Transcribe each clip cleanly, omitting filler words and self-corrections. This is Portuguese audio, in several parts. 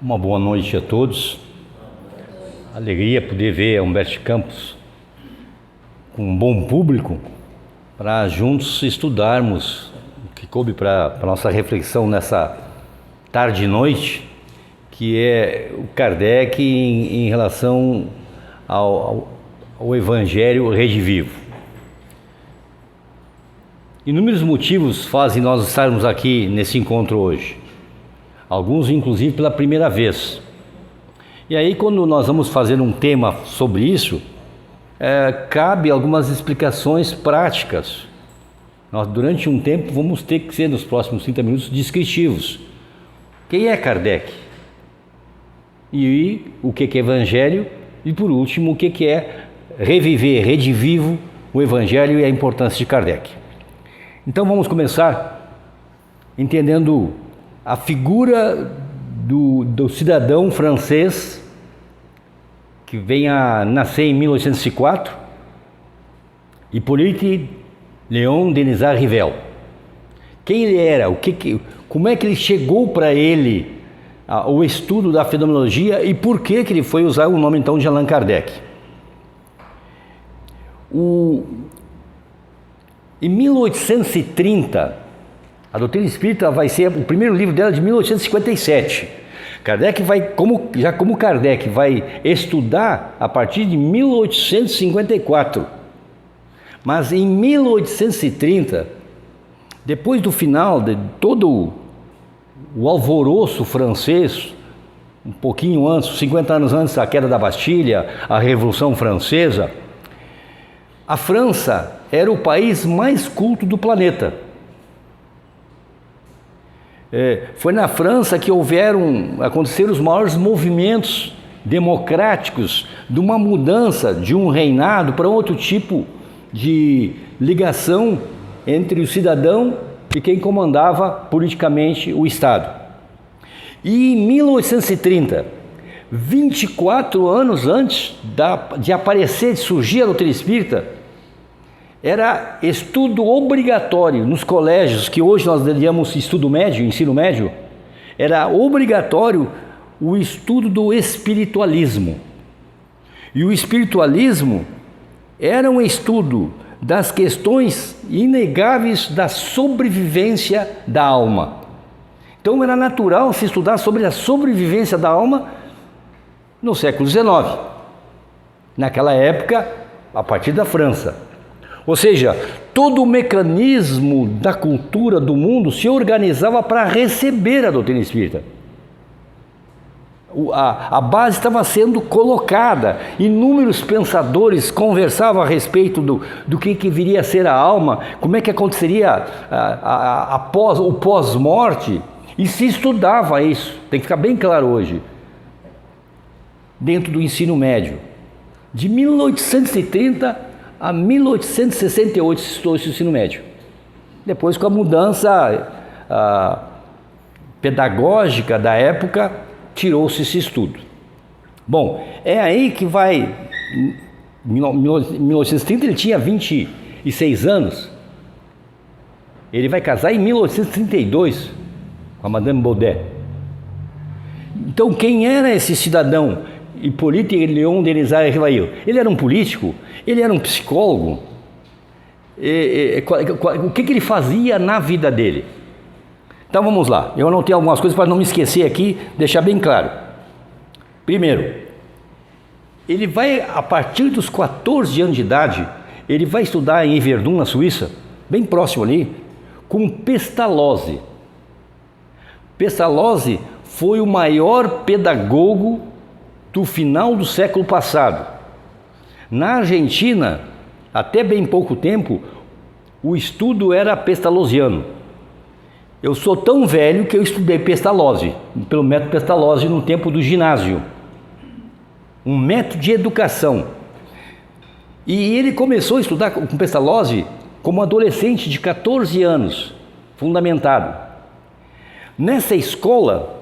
Uma boa noite a todos. Alegria poder ver Humberto Campos com um bom público para juntos estudarmos o que coube para a nossa reflexão nessa tarde e noite, que é o Kardec em relação ao Evangelho redivivo. Inúmeros motivos fazem nós estarmos aqui nesse encontro hoje. Alguns, inclusive, pela primeira vez. E aí, quando nós vamos fazer um tema sobre isso, cabe algumas explicações práticas. Nós, durante um tempo, vamos ter que ser, nos próximos 30 minutos, descritivos. Quem é Kardec? E o que é Evangelho? E, por último, o que é reviver, redivivo o Evangelho e a importância de Kardec. Então, vamos começar entendendo a figura do cidadão francês que vem a nascer em 1804, Hippolyte Léon Denis Rivel. Quem ele era? Como é que ele chegou para ele o estudo da fenomenologia e por que ele foi usar o nome então de Allan Kardec? Em 1830, a Doutrina Espírita vai ser o primeiro livro dela de 1857. Kardec como Kardec vai estudar a partir de 1854. Mas em 1830, depois do final de todo o alvoroço francês, um pouquinho antes, 50 anos antes da queda da Bastilha, a Revolução Francesa, a França era o país mais culto do planeta. Foi na França que aconteceram os maiores movimentos democráticos de uma mudança de um reinado para outro tipo de ligação entre o cidadão e quem comandava politicamente o Estado. E em 1830, 24 anos antes de surgir a doutrina espírita, era estudo obrigatório nos colégios, que hoje nós chamamos ensino médio, era obrigatório o estudo do espiritualismo. E o espiritualismo era um estudo das questões inegáveis da sobrevivência da alma. Então era natural se estudar sobre a sobrevivência da alma no século XIX, naquela época, a partir da França. Ou seja, todo o mecanismo da cultura do mundo se organizava para receber a doutrina espírita. A base estava sendo colocada, inúmeros pensadores conversavam a respeito do que viria a ser a alma, como é que aconteceria o pós-morte, e se estudava isso, tem que ficar bem claro hoje, dentro do ensino médio. De 1830 a 1868 se estudou esse ensino médio. Depois, com a mudança pedagógica da época, tirou-se esse estudo. Bom, é aí que vai... Em 1830 ele tinha 26 anos. Ele vai casar em 1832 com a Madame Baudet. Então, quem era esse cidadão Hippolyte Léon Denis Rivel? Ele era um político? Ele era um psicólogo? O que ele fazia na vida dele? Então vamos lá, eu anotei algumas coisas para não me esquecer aqui, deixar bem claro. Primeiro, ele vai, a partir dos 14 anos de idade, ele vai estudar em Yverdon, na Suíça, bem próximo ali, com Pestalozzi. Pestalozzi foi o maior pedagogo do final do século passado. Na Argentina, até bem pouco tempo, o estudo era pestalozziano. Eu sou tão velho que eu estudei Pestalozzi, pelo método Pestalozzi no tempo do ginásio. Um método de educação. E ele começou a estudar com Pestalozzi como adolescente de 14 anos, fundamentado. Nessa escola,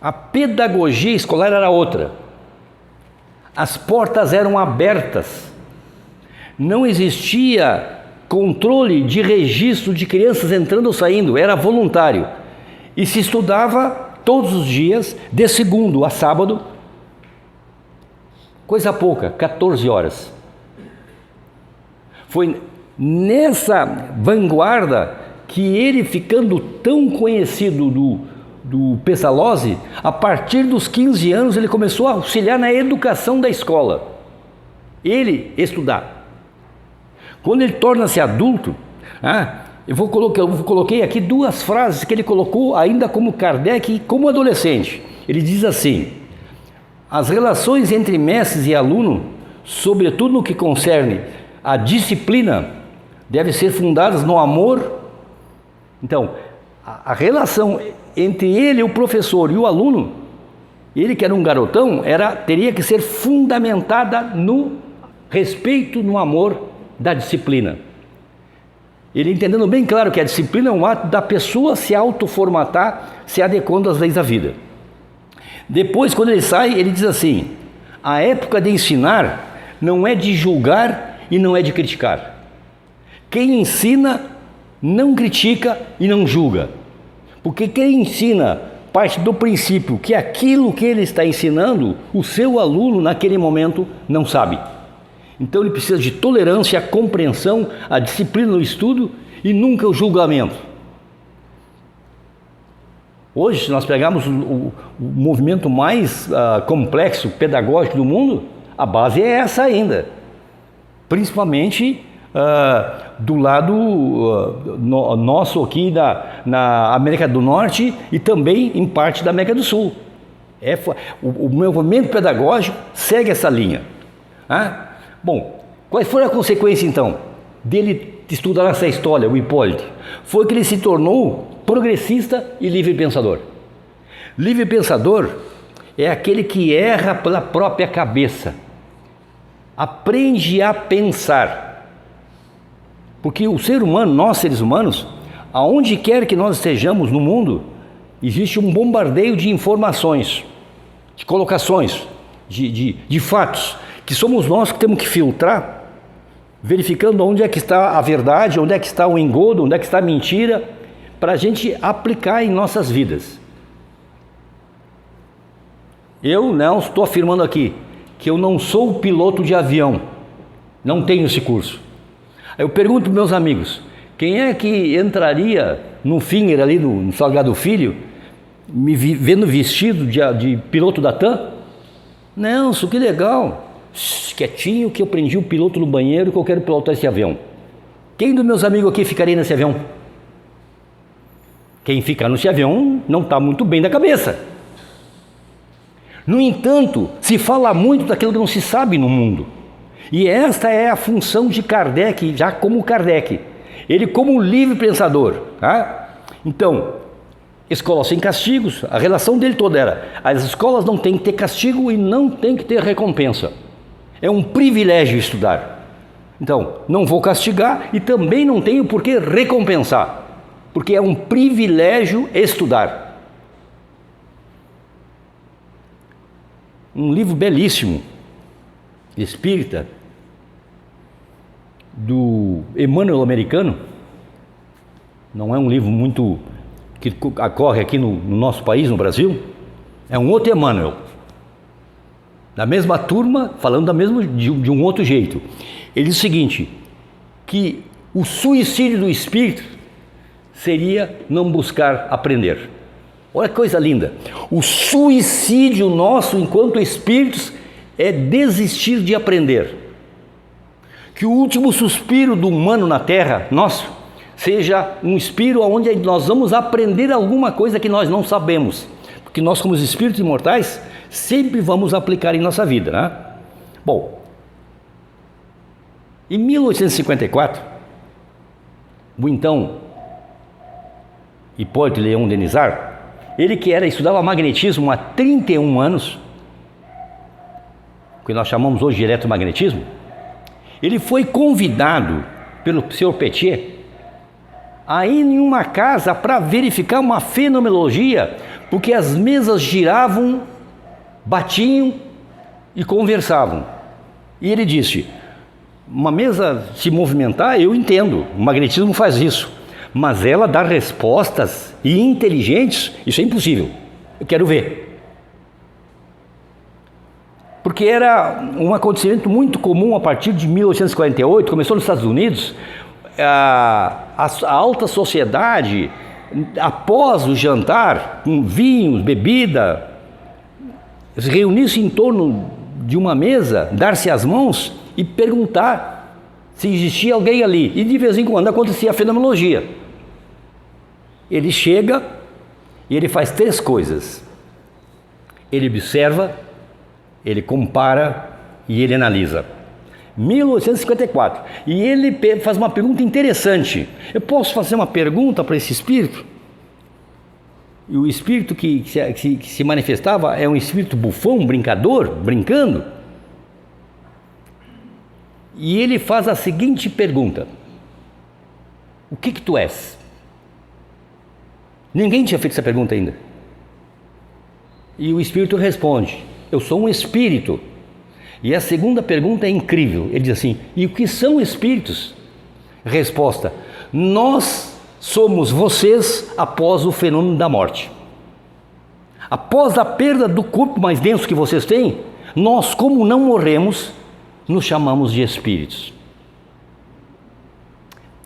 a pedagogia escolar era outra. As portas eram abertas, não existia controle de registro de crianças entrando ou saindo, era voluntário. E se estudava todos os dias, de segundo a sábado, coisa pouca, 14 horas. Foi nessa vanguarda que ele, ficando tão conhecido do Pestalozzi, a partir dos 15 anos ele começou a auxiliar na educação da escola. Ele estudar. Quando ele torna-se adulto, eu coloquei aqui duas frases que ele colocou ainda como Kardec e como adolescente. Ele diz assim: as relações entre mestres e aluno, sobretudo no que concerne a disciplina, devem ser fundadas no amor. Então, a relação entre ele, o professor, e o aluno, ele que era um garotão, teria que ser fundamentada no respeito, no amor da disciplina. Ele entendendo bem claro que a disciplina é um ato da pessoa se autoformatar, se adequando às leis da vida. Depois, quando ele sai, ele diz assim: a época de ensinar não é de julgar e não é de criticar. Quem ensina não critica e não julga, porque quem ensina parte do princípio que aquilo que ele está ensinando, o seu aluno naquele momento não sabe. Então ele precisa de tolerância, a compreensão, a disciplina no estudo e nunca o julgamento. Hoje, se nós pegarmos o movimento mais complexo, pedagógico do mundo, a base é essa ainda. Principalmente do lado nosso aqui na América do Norte e também em parte da América do Sul. O movimento pedagógico segue essa linha. Bom, qual foi a consequência então dele estudar essa história, o Hipólito? Foi que ele se tornou progressista e livre pensador. Livre pensador é aquele que erra pela própria cabeça, aprende a pensar. Porque o ser humano, nós seres humanos, aonde quer que nós estejamos no mundo, existe um bombardeio de informações, de colocações, de fatos, que somos nós que temos que filtrar, verificando onde é que está a verdade, onde é que está o engodo, onde é que está a mentira, para a gente aplicar em nossas vidas. Eu não estou afirmando aqui que eu não sou piloto de avião, não tenho esse curso. Eu pergunto para meus amigos, quem é que entraria no Finger ali no Salgado Filho, me vendo vestido de piloto da TAM? Nelson, que legal, quietinho que eu prendi o piloto no banheiro que eu quero pilotar esse avião. Quem dos meus amigos aqui ficaria nesse avião? Quem ficar nesse avião não está muito bem da cabeça. No entanto, se fala muito daquilo que não se sabe no mundo. E esta é a função de Kardec, já como Kardec. Ele como livre pensador. Então, escola sem castigos, a relação dele toda era: as escolas não têm que ter castigo e não tem que ter recompensa. É um privilégio estudar. Então, não vou castigar e também não tenho por que recompensar, porque é um privilégio estudar. Um livro belíssimo, espírita, do Emmanuel Americano, não é um livro muito que ocorre aqui no nosso país, no Brasil, é um outro Emmanuel, da mesma turma, falando de um outro jeito. Ele diz o seguinte, que o suicídio do espírito seria não buscar aprender. Olha que coisa linda. O suicídio nosso enquanto espíritos é desistir de aprender. Que o último suspiro do humano na terra, nosso, seja um suspiro onde nós vamos aprender alguma coisa que nós não sabemos. Porque nós, como espíritos imortais, sempre vamos aplicar em nossa vida, né? Bom, em 1854, o então Hipólito Leon Denisard, ele que estudava magnetismo há 31 anos, que nós chamamos hoje de eletromagnetismo, ele foi convidado pelo Sr. Petier a ir em uma casa para verificar uma fenomenologia, porque as mesas giravam, batiam e conversavam. E ele disse: uma mesa se movimentar, eu entendo, o magnetismo faz isso, mas ela dá respostas inteligentes, isso é impossível. Eu quero ver. Porque era um acontecimento muito comum a partir de 1848, começou nos Estados Unidos, a alta sociedade, após o jantar, com vinhos, bebida, se reunir-se em torno de uma mesa, dar-se as mãos e perguntar se existia alguém ali. E de vez em quando acontecia a fenomenologia. Ele chega e ele faz 3 coisas. Ele observa, ele compara e ele analisa. 1854. E ele faz uma pergunta interessante. Eu posso fazer uma pergunta para esse espírito? E o espírito que se manifestava é um espírito bufão, brincador, brincando. E ele faz a seguinte pergunta: o que tu és? Ninguém tinha feito essa pergunta ainda. E o espírito responde: eu sou um espírito. E a segunda pergunta é incrível. Ele diz assim: e o que são espíritos? Resposta: nós somos vocês após o fenômeno da morte. Após a perda do corpo mais denso que vocês têm, nós, como não morremos, nos chamamos de espíritos.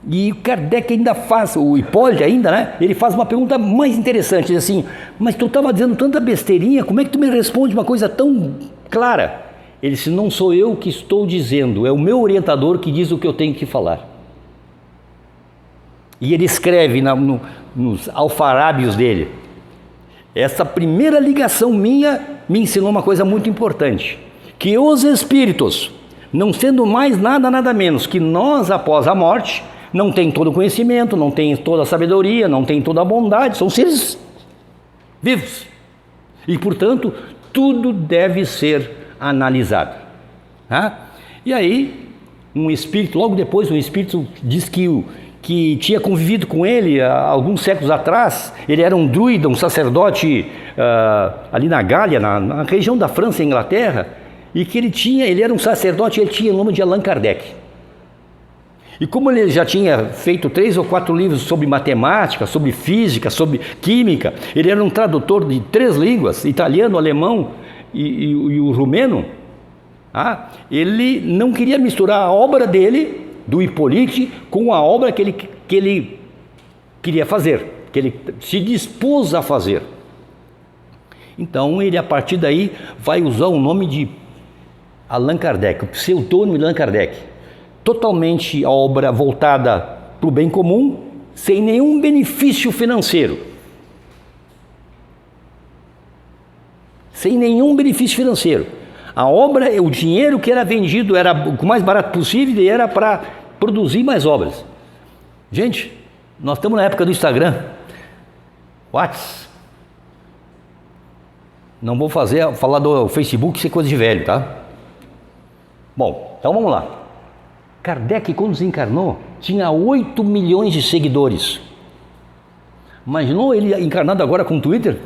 E o Kardec ainda faz, o Hipólito ainda, né? Ele faz uma pergunta mais interessante, diz assim: mas tu estava dizendo tanta besteirinha, como é que tu me responde uma coisa tão clara? Ele disse: não sou eu que estou dizendo, é o meu orientador que diz o que eu tenho que falar. E ele escreve nos alfarábios dele: essa primeira ligação minha me ensinou uma coisa muito importante, que os espíritos, não sendo mais nada menos que nós após a morte, não têm todo o conhecimento, não têm toda a sabedoria, não têm toda a bondade, são seres vivos. E, portanto, tudo deve ser analisado. E aí, um espírito, logo depois, um espírito diz que tinha convivido com ele há alguns séculos atrás. Ele era um druida, um sacerdote ali na Gália, na região da França e Inglaterra, e que ele era um sacerdote, ele tinha o nome de Allan Kardec. E como ele já tinha feito 3 ou 4 livros sobre matemática, sobre física, sobre química, ele era um tradutor de 3 línguas, italiano, alemão e o rumeno. Ele não queria misturar a obra dele, do Hipólito, com a obra que ele queria fazer, que ele se dispôs a fazer. Então ele, a partir daí, vai usar o nome de Allan Kardec, o pseudônimo de Allan Kardec. Totalmente a obra voltada para o bem comum, sem nenhum benefício financeiro. Sem nenhum benefício financeiro. A obra, o dinheiro que era vendido era o mais barato possível e era para produzir mais obras. Gente, nós estamos na época do Instagram, WhatsApp. Não vou falar do Facebook, isso é coisa de velho, tá? Bom, então vamos lá. Kardec, quando desencarnou, tinha 8 milhões de seguidores. Imaginou ele encarnado agora com o Twitter?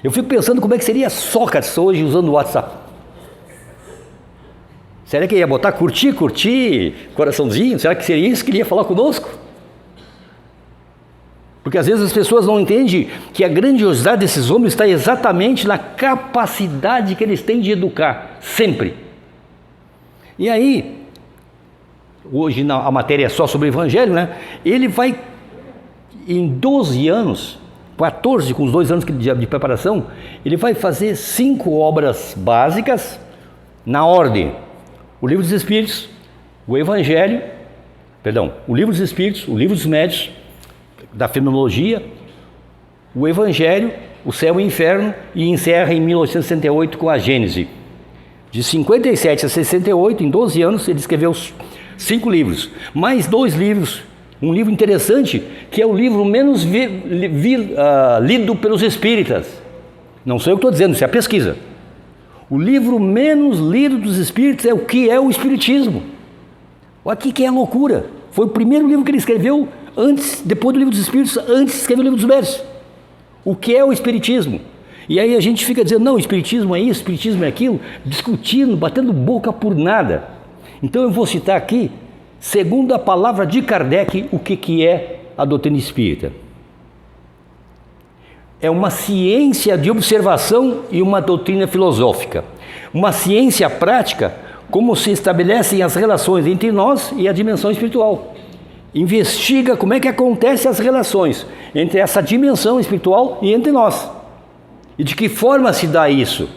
Eu fico pensando como é que seria Sócrates hoje usando o WhatsApp. Será que ele ia botar curtir, coraçãozinho? Será que seria isso que ele ia falar conosco? Porque às vezes as pessoas não entendem que a grandiosidade desses homens está exatamente na capacidade que eles têm de educar, sempre. E aí, hoje a matéria é só sobre o Evangelho, né? Ele vai, em 12 anos, 14 com os 2 anos de preparação, ele vai fazer 5 obras básicas na ordem: o Livro dos Espíritos, o Evangelho, o Livro dos Espíritos, o Livro dos Médiuns, da Fenomenologia, o Evangelho, o Céu e o Inferno, e encerra em 1868 com a Gênese. De 57 a 68, em 12 anos, ele escreveu 5 livros, mais 2 livros, um livro interessante, que é o livro menos lido pelos espíritas. Não sou eu que estou dizendo, isso é a pesquisa. O livro menos lido dos espíritos é o que é o Espiritismo. Olha que é a loucura. Foi o primeiro livro que ele escreveu depois do Livro dos Espíritos, antes de escrever o Livro dos Médiuns. O que é o Espiritismo? E aí a gente fica dizendo: não, o Espiritismo é isso, o Espiritismo é aquilo, discutindo, batendo boca por nada. Então eu vou citar aqui, segundo a palavra de Kardec, o que é a doutrina espírita. é uma ciência de observação e uma doutrina filosófica. Uma ciência prática, como se estabelecem as relações entre nós e a dimensão espiritual. Investiga como é que acontecem as relações entre essa dimensão espiritual e entre nós. E de que forma se dá isso?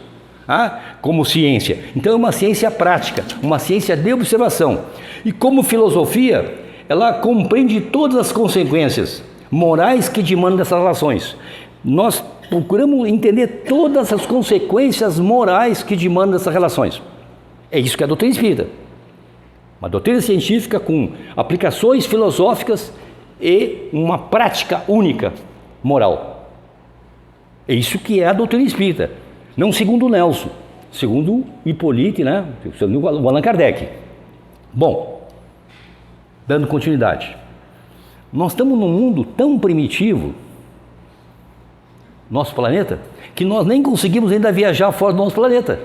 Como ciência. Então é uma ciência prática, uma ciência de observação. E como filosofia, ela compreende todas as consequências morais que demandam dessas relações. Nós procuramos entender todas as consequências morais que demandam dessas relações. É isso que é a doutrina espírita. Uma doutrina científica com aplicações filosóficas e uma prática única moral. É isso que é a doutrina espírita. Não segundo o Nelson, segundo Hipólito, segundo o Allan Kardec. Bom, dando continuidade. Nós estamos num mundo tão primitivo, nosso planeta, que nós nem conseguimos ainda viajar fora do nosso planeta.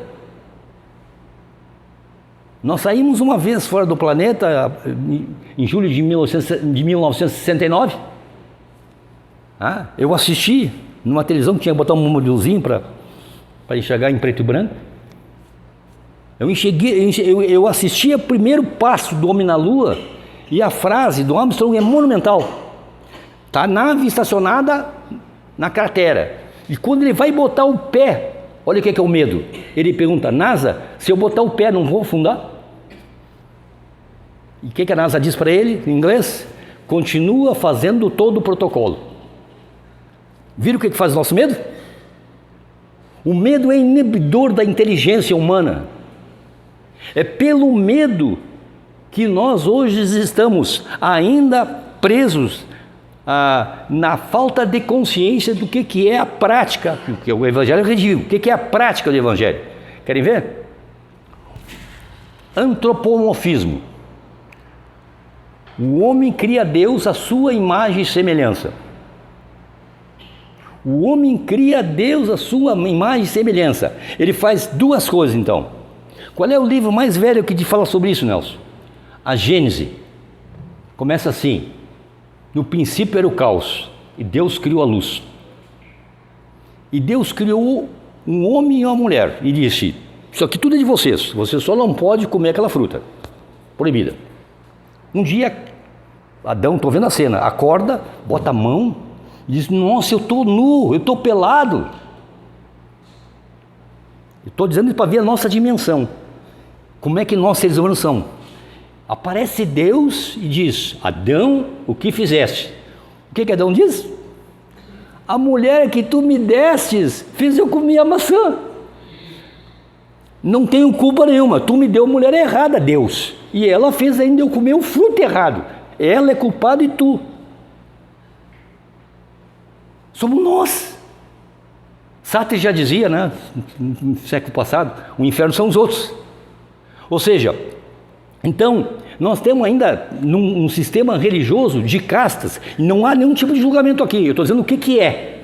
Nós saímos uma vez fora do planeta em julho de 1969. Eu assisti numa televisão que tinha que botar um modelzinho para enxergar em preto e branco. Eu assisti o primeiro passo do homem na Lua e a frase do Armstrong é monumental. Está a nave estacionada na cratera. E quando ele vai botar o pé, olha o que é o medo. Ele pergunta: NASA, se eu botar o pé não vou afundar? E o que a NASA diz para ele, em inglês? Continua fazendo todo o protocolo. Viram o que faz o nosso medo? O medo é inibidor da inteligência humana. É pelo medo que nós hoje estamos ainda presos na falta de consciência do que é a prática, que o Evangelho redigiu. O que é a prática do Evangelho? Querem ver? Antropomorfismo. O homem cria Deus à sua imagem e semelhança. O homem cria Deus à sua imagem e semelhança. Ele faz duas coisas, então. Qual é o livro mais velho que te fala sobre isso, Nelson? A Gênese. Começa assim: no princípio era o caos, e Deus criou a luz. E Deus criou um homem e uma mulher, e disse: isso aqui tudo é de vocês, você só não pode comer aquela fruta, proibida. Um dia, Adão, estou vendo a cena, acorda, bota a mão, e diz: nossa, eu estou nu, eu estou pelado. Estou dizendo isso para ver a nossa dimensão. Como é que nós, seres humanos, somos? Aparece Deus e diz: Adão, o que fizeste? O que Adão diz? A mulher que tu me destes fez eu comer a maçã. Não tenho culpa nenhuma, tu me deu a mulher errada, Deus. E ela fez ainda eu comer o fruto errado. Ela é culpada e tu. Somos nós. Sartre já dizia, no século passado, o inferno são os outros. Ou seja, então, nós temos ainda num sistema religioso de castas, e não há nenhum tipo de julgamento aqui. Eu estou dizendo o que é.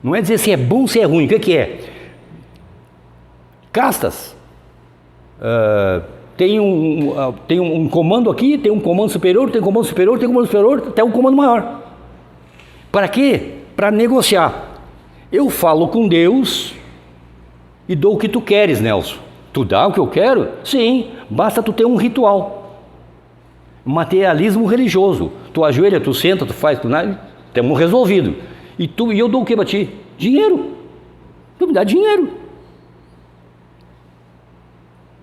Não é dizer se é bom ou se é ruim, o que é. Castas. Tem um comando aqui, tem um comando superior, tem um comando superior, tem um comando superior, até um comando maior. Para quê? Para negociar. Eu falo com Deus e dou o que tu queres, Nelson. Tu dá o que eu quero? Sim, basta tu ter um ritual. Materialismo religioso. Tu ajoelha, tu senta, tu faz, tu nada, temos resolvido. E eu dou o que para ti? Dinheiro. Tu me dá dinheiro.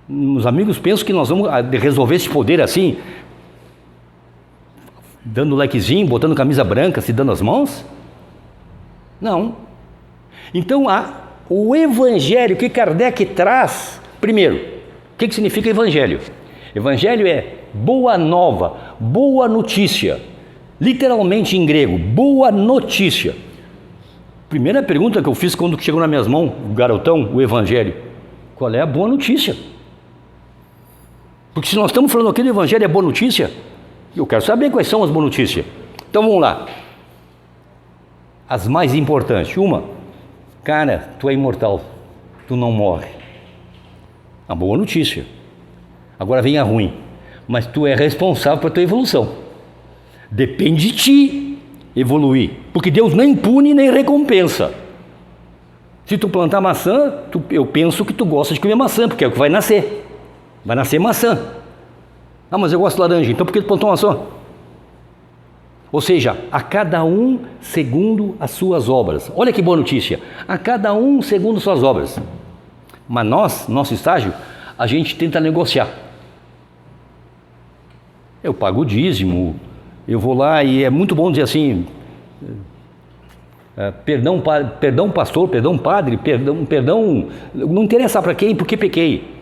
Os amigos pensam que nós vamos resolver esse poder assim, dando likezinho, botando camisa branca, se dando as mãos? Não. Então, o Evangelho que Kardec traz, primeiro, o que significa Evangelho? Evangelho é boa nova, boa notícia, literalmente em grego, boa notícia. Primeira pergunta que eu fiz quando chegou nas minhas mãos, o garotão, o Evangelho: qual é a boa notícia? Porque se nós estamos falando aqui do Evangelho é boa notícia, eu quero saber quais são as boas notícias. Então vamos lá. As mais importantes. Uma: cara, tu é imortal, tu não morre. A boa notícia. Agora vem a ruim: mas tu é responsável pela tua evolução. Depende de ti evoluir, porque Deus nem pune nem recompensa. Se tu plantar maçã, eu penso que tu gosta de comer maçã, porque é o que vai nascer maçã. Ah, mas eu gosto de laranja, então por que tu plantou maçã? Ou seja, a cada um segundo as suas obras. Olha que boa notícia, a cada um segundo as suas obras. Mas nosso estágio, a gente tenta negociar. Eu pago o dízimo, eu vou lá e é muito bom dizer assim, perdão pastor, perdão padre, perdão, não interessa para quem, porque pequei.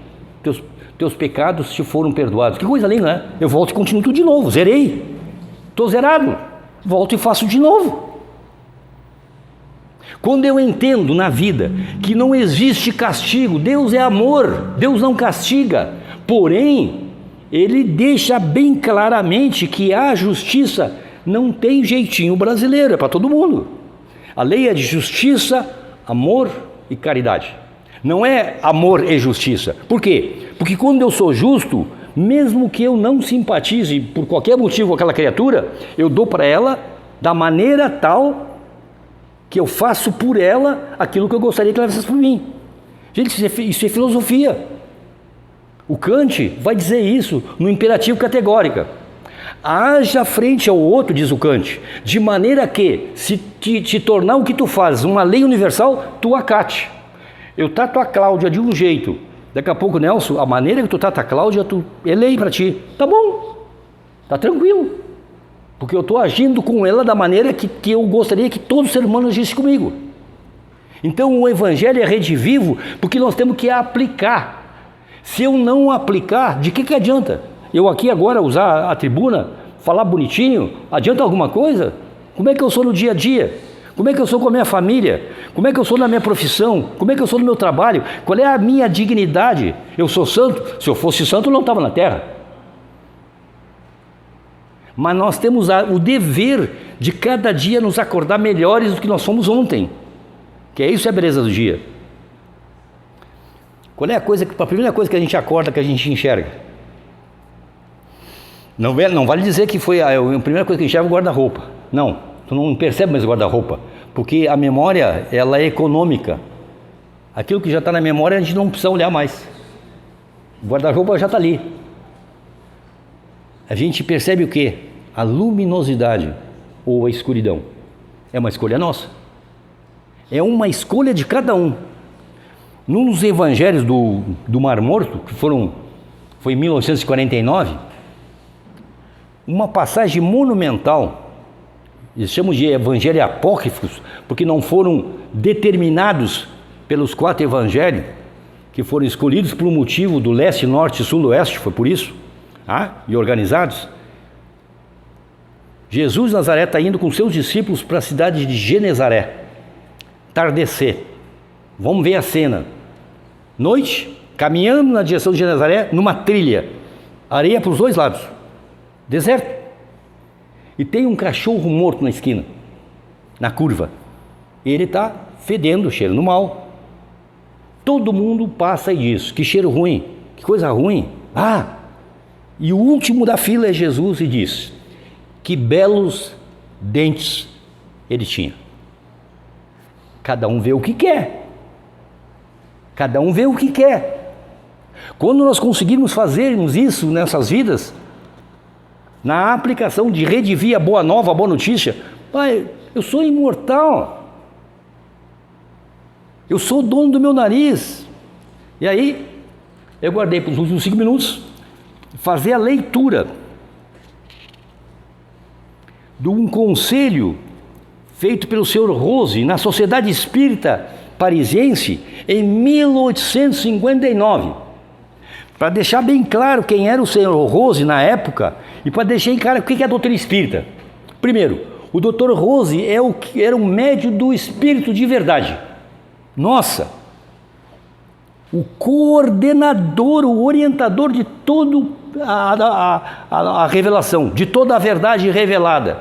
Teus pecados te foram perdoados. Que coisa linda, né? Eu volto e continuo tudo de novo, zerei. Estou zerado, volto e faço de novo. Quando eu entendo na vida que não existe castigo, Deus é amor, Deus não castiga, porém, Ele deixa bem claramente que a justiça não tem jeitinho brasileiro, é para todo mundo. A lei é de justiça, amor e caridade. Não é amor e justiça. Por quê? Porque quando eu sou justo, mesmo que eu não simpatize por qualquer motivo com aquela criatura, eu dou para ela da maneira tal que eu faço por ela aquilo que eu gostaria que ela fizesse por mim. Gente, isso é filosofia. O Kant vai dizer isso no imperativo categórico. Haja frente ao outro, diz o Kant, de maneira que, se te tornar o que tu fazes uma lei universal, tu acate. Eu trato a Cláudia de um jeito, daqui a pouco, Nelson, a maneira que tu trata a Cláudia, é lei para ti. Tá bom, tá tranquilo, porque eu estou agindo com ela da maneira que eu gostaria que todo ser humano agisse comigo. Então o Evangelho é redivivo, porque nós temos que aplicar. Se eu não aplicar, de que adianta? Eu aqui agora usar a tribuna, falar bonitinho, adianta alguma coisa? Como é que eu sou no dia a dia? Como é que eu sou com a minha família? Como é que eu sou na minha profissão? Como é que eu sou no meu trabalho? Qual é a minha dignidade? Eu sou santo? Se eu fosse santo, eu não estava na terra. Mas nós temos o dever de cada dia nos acordar melhores do que nós fomos ontem. Que é isso, é a beleza do dia. Qual é a primeira coisa que a gente acorda, que a gente enxerga? Não vale dizer que foi a primeira coisa que enxerga é o guarda-roupa. Não. Tu não percebe mais o guarda-roupa, porque a memória, ela é econômica. Aquilo que já está na memória, a gente não precisa olhar mais. O guarda-roupa já está ali. A gente percebe o quê? A luminosidade ou a escuridão. É uma escolha nossa. É uma escolha de cada um. Num dos evangelhos do Mar Morto, que foi em 1949, uma passagem monumental. Eles chamam de evangelhos apócrifos, porque não foram determinados pelos 4 evangelhos, que foram escolhidos por um motivo do leste, norte, sul, oeste, foi por isso, e organizados. Jesus de Nazaré está indo com seus discípulos para a cidade de Genezaré, tardecer. Vamos ver a cena. Noite, caminhando na direção de Genezaré, numa trilha, areia para os dois lados, deserto. E tem um cachorro morto na esquina, na curva. Ele está fedendo, cheirando mal. Todo mundo passa e diz, que cheiro ruim, que coisa ruim. E o último da fila é Jesus e diz, que belos dentes ele tinha. Cada um vê o que quer. Cada um vê o que quer. Quando nós conseguirmos fazermos isso nessas vidas, na aplicação de redivir a boa nova, a boa notícia, pai, eu sou imortal, eu sou o dono do meu nariz. E aí, eu guardei para os últimos 5 minutos, fazer a leitura de um conselho feito pelo senhor Rose, na Sociedade Espírita Parisiense, em 1859, para deixar bem claro quem era o senhor Rose na época, e para deixar em claro o que é a doutrina espírita. Primeiro, o Dr. Rose era um médium do espírito de verdade. Nossa! O coordenador, o orientador de toda a revelação, de toda a verdade revelada,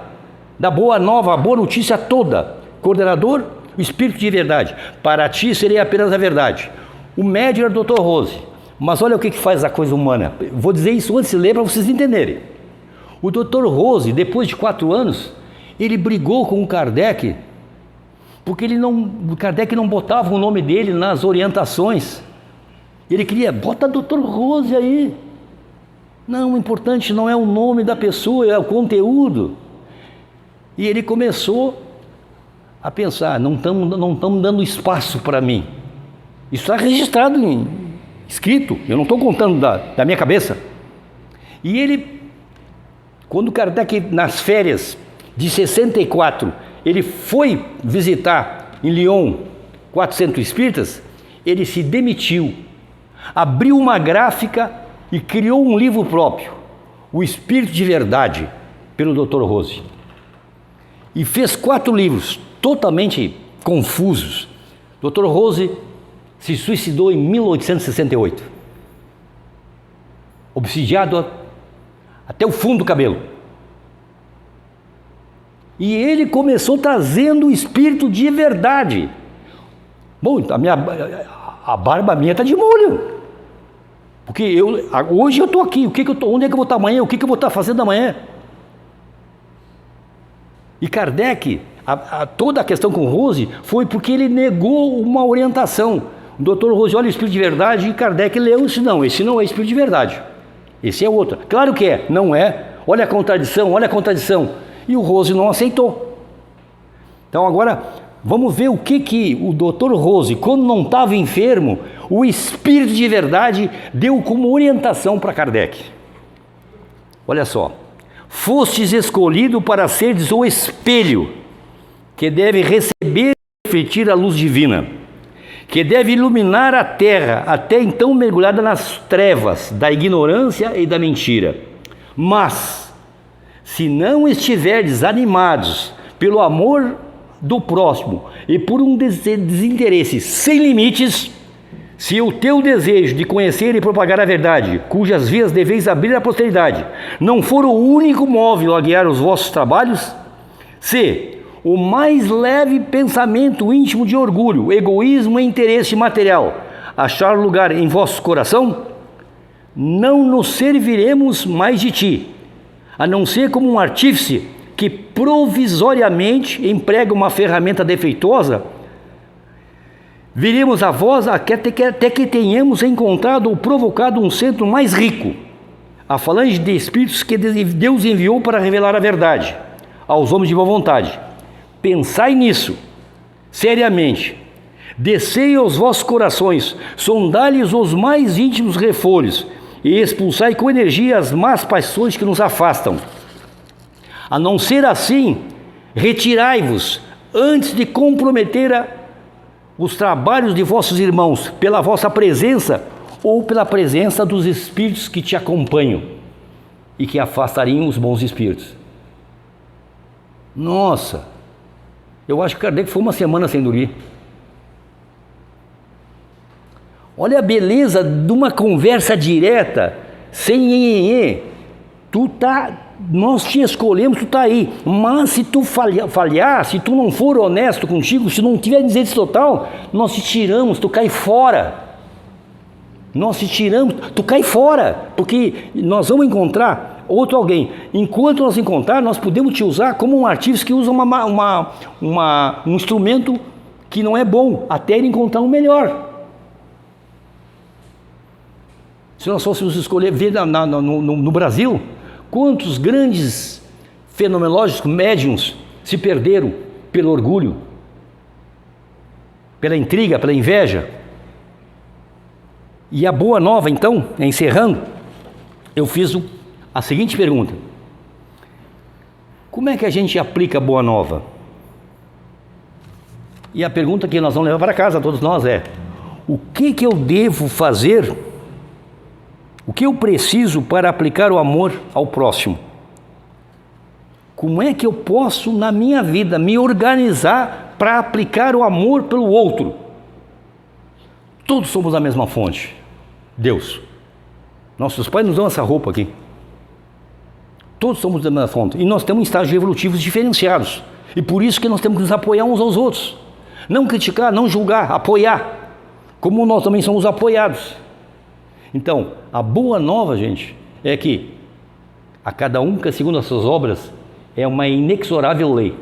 da boa nova, a boa notícia toda. Coordenador, o espírito de verdade. Para ti seria apenas a verdade. O médium era o Dr. Rose. Mas olha o que faz a coisa humana. Vou dizer isso antes de ler para vocês entenderem. O Dr. Rose, depois de 4 anos, ele brigou com o Kardec, porque o Kardec não botava o nome dele nas orientações. Ele queria, bota Dr. Rose aí. Não, o importante não é o nome da pessoa, é o conteúdo. E ele começou a pensar, não estamos dando espaço para mim. Isso está registrado, escrito, eu não estou contando da minha cabeça. E ele, quando Kardec, nas férias de 64, ele foi visitar em Lyon 400 espíritas, ele se demitiu, abriu uma gráfica e criou um livro próprio, O Espírito de Verdade, pelo Dr. Rose. E fez 4 livros, totalmente confusos. Dr. Rose se suicidou em 1868, obsidiado até o fundo do cabelo. E ele começou trazendo o espírito de verdade. Bom, a barba minha está de molho, porque hoje eu estou aqui. Onde é que eu vou estar amanhã? O que eu vou estar fazendo amanhã? E Kardec, toda a questão com Rose foi porque ele negou uma orientação. O Dr. Rose olha o espírito de verdade e Kardec leu isso. Não, esse não é espírito de verdade, esse é outro. Claro que é, não é. Olha a contradição, olha a contradição. E o Rose não aceitou. Então agora vamos ver o que o Dr. Rose, quando não estava enfermo, o espírito de verdade deu como orientação para Kardec. Olha só. Fostes escolhido para seres o espelho, que deve receber e refletir a luz divina, que deve iluminar a terra, até então mergulhada nas trevas da ignorância e da mentira. Mas, se não estiverdes animados pelo amor do próximo e por um desinteresse sem limites, se o teu desejo de conhecer e propagar a verdade, cujas vias deveis abrir à posteridade, não for o único móvel a guiar os vossos trabalhos, se o mais leve pensamento íntimo de orgulho, egoísmo e interesse material achar lugar em vosso coração, não nos serviremos mais de ti, a não ser como um artífice que provisoriamente emprega uma ferramenta defeituosa. Viremos a vós até que tenhamos encontrado ou provocado um centro mais rico, a falange de espíritos que Deus enviou para revelar a verdade aos homens de boa vontade. Pensai nisso, seriamente, descei aos vossos corações, sondai-lhes os mais íntimos refolhos e expulsai com energia as más paixões que nos afastam. A não ser assim, retirai-vos antes de comprometer os trabalhos de vossos irmãos pela vossa presença ou pela presença dos espíritos que te acompanham e que afastariam os bons espíritos. Nossa, eu acho que Kardec foi uma semana sem dormir. Olha a beleza de uma conversa direta, sem nhenhenhê. Nós te escolhemos, tu está aí, mas se tu falhar, se tu não for honesto contigo, se não tiver desejo total, nós te tiramos, tu cai fora. Nós te tiramos, tu cai fora, porque nós vamos encontrar outro alguém. Enquanto nós encontrar, nós podemos te usar como um artista que usa um instrumento que não é bom, até ele encontrar um melhor. Se nós fôssemos escolher, ver no Brasil, quantos grandes fenomenológicos médiums se perderam pelo orgulho, pela intriga, pela inveja. E a boa nova, então, encerrando, eu fiz a seguinte pergunta: como é que a gente aplica a boa nova? E a pergunta que nós vamos levar para casa, todos nós, é: o que eu devo fazer? O que eu preciso para aplicar o amor ao próximo? Como é que eu posso, na minha vida, me organizar para aplicar o amor pelo outro? Todos somos da mesma fonte, Deus. Nossos pais nos dão essa roupa aqui. Todos somos da mesma fonte. E nós temos estágios evolutivos diferenciados. E por isso que nós temos que nos apoiar uns aos outros. Não criticar, não julgar, apoiar. Como nós também somos apoiados. Então, a boa nova, gente, é que a cada um, que segundo as suas obras, é uma inexorável lei.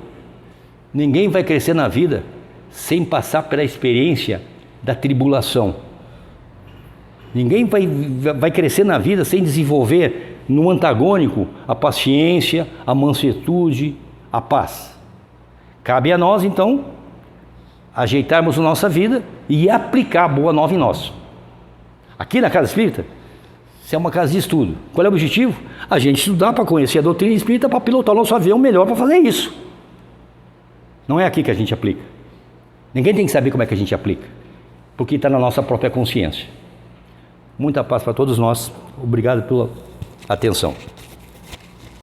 Ninguém vai crescer na vida sem passar pela experiência da tribulação. Ninguém vai crescer na vida sem desenvolver no antagônico a paciência, a mansuetude, a paz. Cabe a nós, então, ajeitarmos a nossa vida e aplicar a boa nova em nós. Aqui na Casa Espírita, isso é uma casa de estudo. Qual é o objetivo? A gente estudar para conhecer a doutrina espírita, para pilotar o nosso avião melhor para fazer isso. Não é aqui que a gente aplica. Ninguém tem que saber como é que a gente aplica, porque está na nossa própria consciência. Muita paz para todos nós. Obrigado pela atenção.